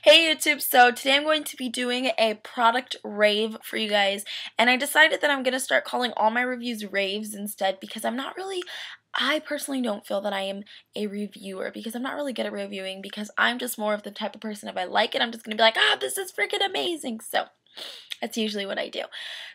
Hey YouTube, so today I'm going to be doing a product rave for you guys, and I decided that I'm going to start calling all my reviews raves instead because I personally don't feel that I am a reviewer because I'm not really good at reviewing because I'm just more of the type of person if I like it, I'm just going to be like, this is freaking amazing, so that's usually what I do.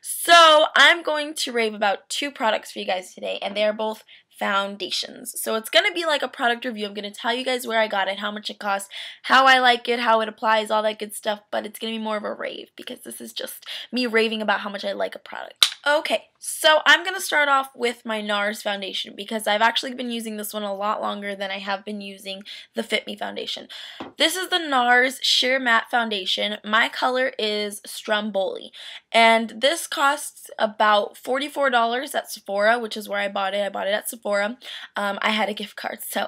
So I'm going to rave about two products for you guys today, and they are both foundations. So it's going to be like a product review. I'm going to tell you guys where I got it, how much it costs, how I like it, how it applies, all that good stuff, but it's going to be more of a rave because this is just me raving about how much I like a product. Okay, so I'm going to start off with my Nars foundation because I've actually been using this one a lot longer than I have been using the Fit Me foundation. This is the Nars Sheer Matte Foundation. My color is Stromboli, and this costs about $44 at Sephora, which is where I bought it. I bought it at Sephora. I had a gift card, so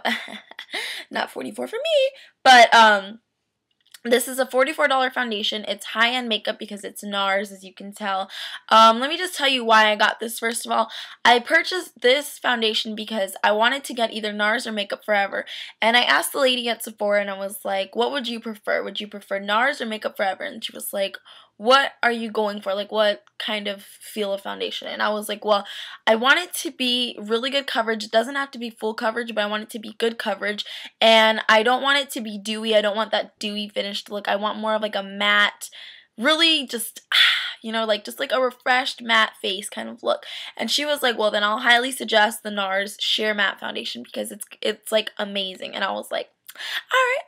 not $44 for me, but this is a $44 foundation. It's high-end makeup because it's Nars, as you can tell. Let me just tell you why I got this. First of all, I purchased this foundation because I wanted to get either Nars or Makeup Forever. And I asked the lady at Sephora, and I was like, what would you prefer? Would you prefer Nars or Makeup Forever? And she was like, what are you going for? Like, what kind of feel of foundation? And I was like, well, I want it to be really good coverage. It doesn't have to be full coverage, but I want it to be good coverage. And I don't want it to be dewy. I don't want that dewy finished look. I want more of like a matte, really just, just like a refreshed matte face kind of look. And she was like, well, then I'll highly suggest the Nars Sheer Matte Foundation because it's like amazing. And I was like,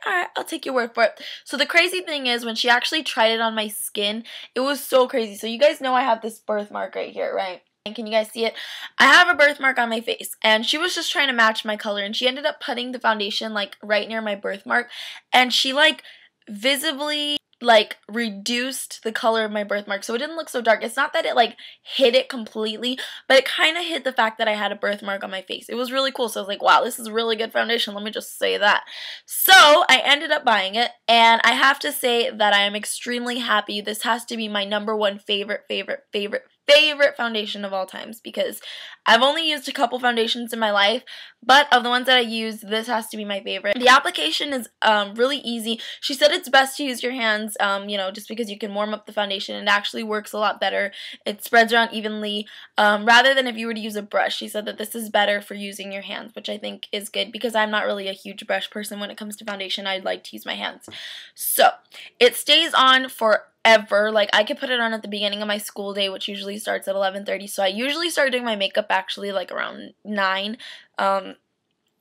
all right, I'll take your word for it. So the crazy thing is when she actually tried it on my skin, it was so crazy. So you guys know I have this birthmark right here, right? And can you guys see it? I have a birthmark on my face, and she was just trying to match my color, and she ended up putting the foundation like right near my birthmark, and she like visibly like reduced the color of my birthmark so it didn't look so dark. It's not that it like hid it completely, but it kind of hid the fact that I had a birthmark on my face. It was really cool. So I was like, wow, this is really good foundation, let me just say that. So I ended up buying it, and I have to say that I am extremely happy. This has to be my #1 favorite foundation of all times because I've only used a couple foundations in my life, but of the ones that I use, this has to be my favorite. The application is really easy. She said it's best to use your hands, just because you can warm up the foundation. It actually works a lot better. It spreads around evenly rather than if you were to use a brush. She said that this is better for using your hands, which I think is good because I'm not really a huge brush person when it comes to foundation. I'd like to use my hands. So it stays on for ever. Like, I could put it on at the beginning of my school day, which usually starts at 11:30, so I usually start doing my makeup actually like around 9.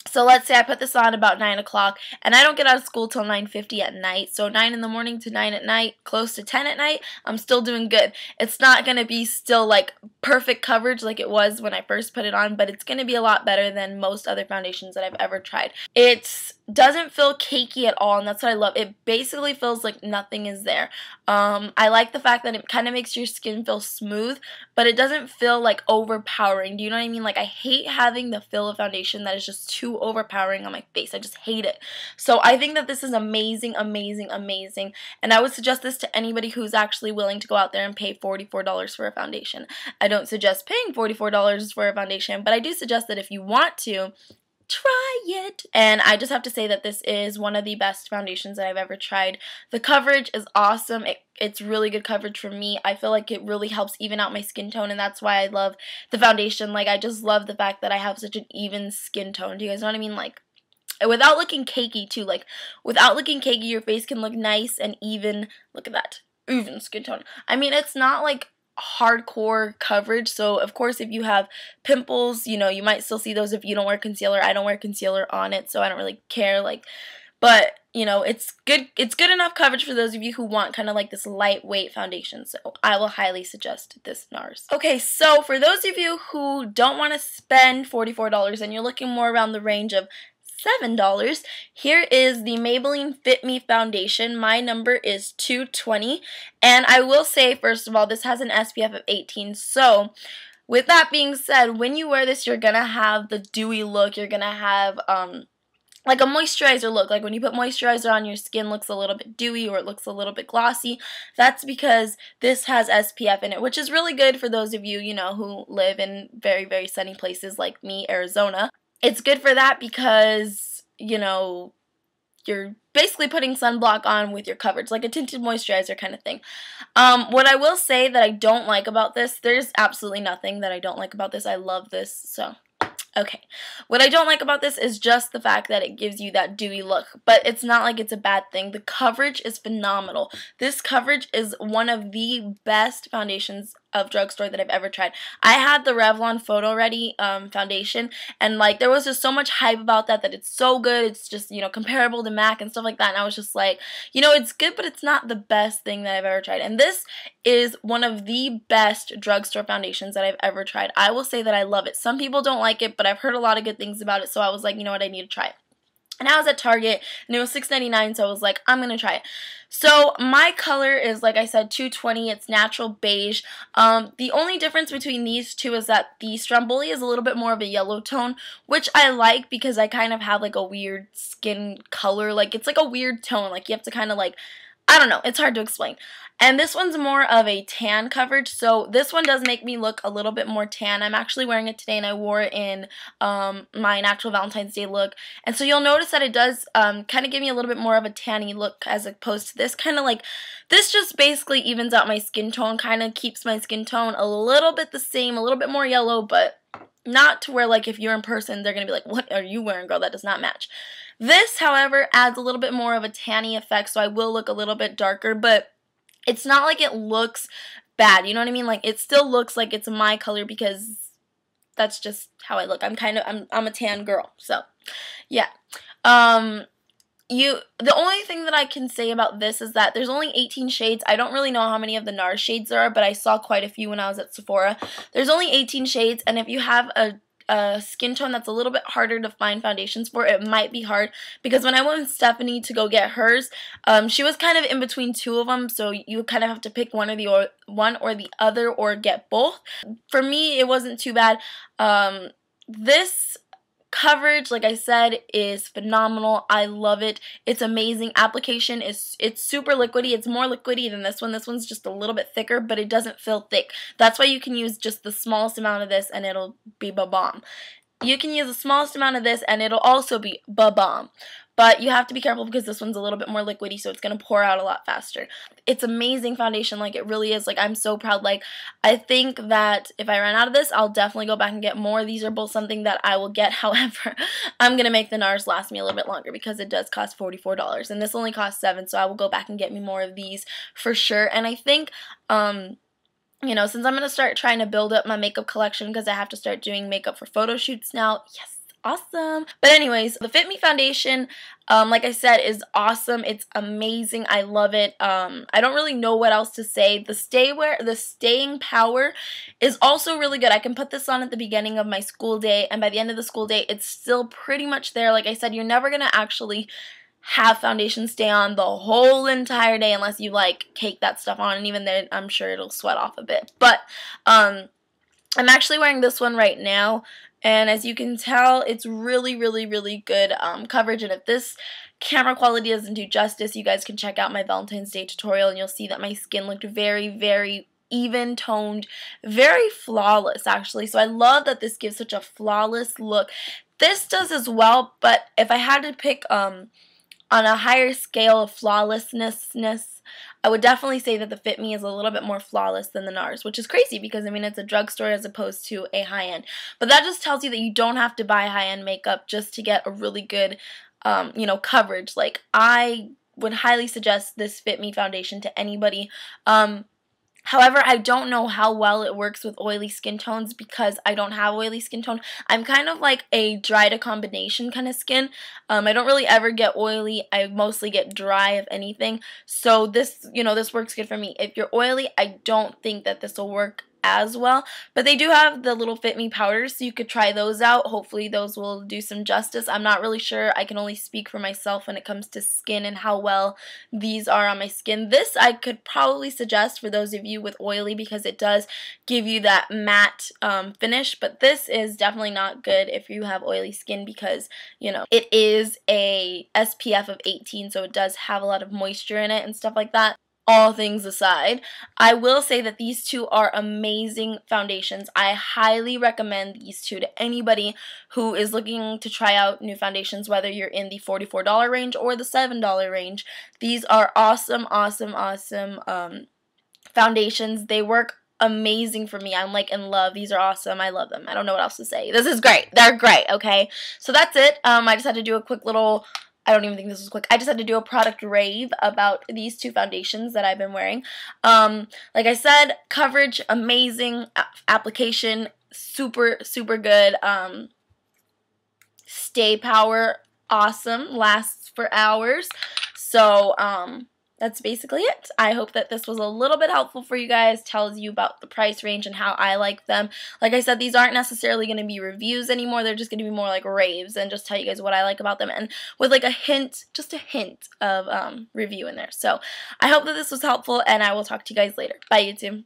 So let's say I put this on about 9 o'clock, and I don't get out of school till 9:50 at night, so 9 in the morning to 9 at night, close to 10 at night, I'm still doing good. It's not going to be still like perfect coverage like it was when I first put it on, but it's going to be a lot better than most other foundations that I've ever tried. It doesn't feel cakey at all, and that's what I love. It basically feels like nothing is there. I like the fact that it kind of makes your skin feel smooth, but it doesn't feel like overpowering. Do you know what I mean? Like, I hate having the feel of foundation that is just too overpowering on my face. I just hate it. So I think that this is amazing, amazing, amazing, and I would suggest this to anybody who's actually willing to go out there and pay $44 for a foundation. I don't suggest paying $44 for a foundation, but I do suggest that if you want to, try it. And I just have to say that this is one of the best foundations that I've ever tried. The coverage is awesome. It's really good coverage for me. I feel like it really helps even out my skin tone, and that's why I love the foundation. Like, I just love the fact that I have such an even skin tone. Do you guys know what I mean? Like, without looking cakey too. Like, without looking cakey, your face can look nice and even. Look at that. Even skin tone. I mean, it's not like hardcore coverage, so of course if you have pimples, you might still see those if you don't wear concealer. I don't wear concealer on it, so I don't really care, but it's good enough coverage for those of you who want kind of like this lightweight foundation, so I will highly suggest this Nars. Okay, so for those of you who don't want to spend $44 and you're looking more around the range of $7, here is the Maybelline Fit Me foundation. My number is 220, and I will say, first of all, this has an SPF of 18, so with that being said, when you wear this, you're gonna have the dewy look. You're gonna have like a moisturizer look. Like, when you put moisturizer on, your skin looks a little bit dewy or it looks a little bit glossy. That's because this has SPF in it, which is really good for those of you, who live in very, very sunny places like me, Arizona. It's good for that because, you're basically putting sunblock on with your coverage, like a tinted moisturizer kind of thing. What I will say that I don't like about this, there's absolutely nothing that I don't like about this. I love this, so okay. What I don't like about this is just the fact that it gives you that dewy look, but it's not like it's a bad thing. The coverage is phenomenal. This coverage is one of the best foundations of drugstore that I've ever tried. I had the Revlon Photo Ready foundation, and like there was just so much hype about that it's so good. It's just, you know, comparable to MAC and stuff like that, and I was just like, you know, it's good, but it's not the best thing that I've ever tried. And this is one of the best drugstore foundations that I've ever tried. I will say that I love it. Some people don't like it, but I've heard a lot of good things about it, so I was like, you know what, I need to try it. And I was at Target, and it was $6.99, so I was like, I'm going to try it. So my color is, like I said, 220. It's natural beige. The only difference between these two is that the Stromboli is a little bit more of a yellow tone, which I like because I kind of have like a weird skin color. Like, it's like a weird tone. Like, you have to kind of like, I don't know. It's hard to explain. And this one's more of a tan coverage, so this one does make me look a little bit more tan. I'm actually wearing it today, and I wore it in my natural Valentine's Day look. And so you'll notice that it does kind of give me a little bit more of a tanny look as opposed to this. Kind of like, this just basically evens out my skin tone, kind of keeps my skin tone a little bit the same, a little bit more yellow, but not to where, like, if you're in person, they're going to be like, what are you wearing, girl? That does not match. This, however, adds a little bit more of a tanny effect, so I will look a little bit darker, but it's not like it looks bad, you know what I mean? Like, it still looks like it's my color because that's just how I look. I'm a tan girl, so, yeah. The only thing that I can say about this is that there's only 18 shades. I don't really know how many of the Nars shades there are, but I saw quite a few when I was at Sephora. There's only 18 shades, and if you have a skin tone that's a little bit harder to find foundations for, it might be hard, because when I went with Stephanie to go get hers, she was kind of in between two of them, so you kind of have to pick one or the other or get both. For me, it wasn't too bad. This coverage, like I said, is phenomenal. I love it. It's amazing. Application it's super liquidy. It's more liquidy than this one. This one's just a little bit thicker, but it doesn't feel thick. That's why you can use just the smallest amount of this and it'll be ba-bomb. You can use the smallest amount of this and it'll also be ba-bomb. But you have to be careful because this one's a little bit more liquidy, so it's going to pour out a lot faster. It's amazing foundation, like it really is. Like, I'm so proud. Like, I think that if I run out of this, I'll definitely go back and get more. These are both something that I will get. However, I'm going to make the Nars last me a little bit longer because it does cost $44, and this only costs $7, so I will go back and get me more of these for sure. And I think, you know, since I'm going to start trying to build up my makeup collection because I have to start doing makeup for photo shoots now, yes. Awesome. But anyways, the Fit Me foundation, like I said, is awesome. It's amazing. I love it. I don't really know what else to say. The staying power is also really good. I can put this on at the beginning of my school day, and by the end of the school day, it's still pretty much there. Like I said, you're never going to actually have foundation stay on the whole entire day unless you, like, cake that stuff on, and even then, I'm sure it'll sweat off a bit. But, I'm actually wearing this one right now. And as you can tell, it's really, really, really good coverage. And if this camera quality doesn't do justice, you guys can check out my Valentine's Day tutorial and you'll see that my skin looked very, very even toned, very flawless actually. So I love that this gives such a flawless look. This does as well, but if I had to pick on a higher scale of flawlessness, I would definitely say that the Fit Me is a little bit more flawless than the Nars, which is crazy because, I mean, it's a drugstore as opposed to a high-end. But that just tells you that you don't have to buy high-end makeup just to get a really good, you know, coverage. Like, I would highly suggest this Fit Me foundation to anybody. However, I don't know how well it works with oily skin tones because I don't have oily skin tone. I'm kind of like a dry to combination kind of skin. I don't really ever get oily. I mostly get dry, if anything. So this, you know, this works good for me. If you're oily, I don't think that this will work as well, but they do have the little Fit Me powders, so you could try those out. Hopefully those will do some justice. I'm not really sure. I can only speak for myself when it comes to skin and how well these are on my skin. This I could probably suggest for those of you with oily because it does give you that matte finish, but this is definitely not good if you have oily skin because, you know, it is a SPF of 18, so it does have a lot of moisture in it and stuff like that. all things aside, I will say that these two are amazing foundations. I highly recommend these two to anybody who is looking to try out new foundations, whether you're in the $44 range or the $7 range. These are awesome, awesome, awesome foundations. They work amazing for me. I'm like in love. These are awesome. I love them. I don't know what else to say. This is great. They're great, okay? So that's it. I just had to do a quick little, I don't even think this was quick. I just had to do a product rave about these two foundations that I've been wearing. Like I said, coverage, amazing. Application, super, super good. Stay power, awesome. Lasts for hours. So, that's basically it. I hope that this was a little bit helpful for you guys, tells you about the price range and how I like them. Like I said, these aren't necessarily going to be reviews anymore. They're just going to be more like raves and just tell you guys what I like about them, and with like a hint, just a hint of review in there. So I hope that this was helpful, and I will talk to you guys later. Bye, YouTube.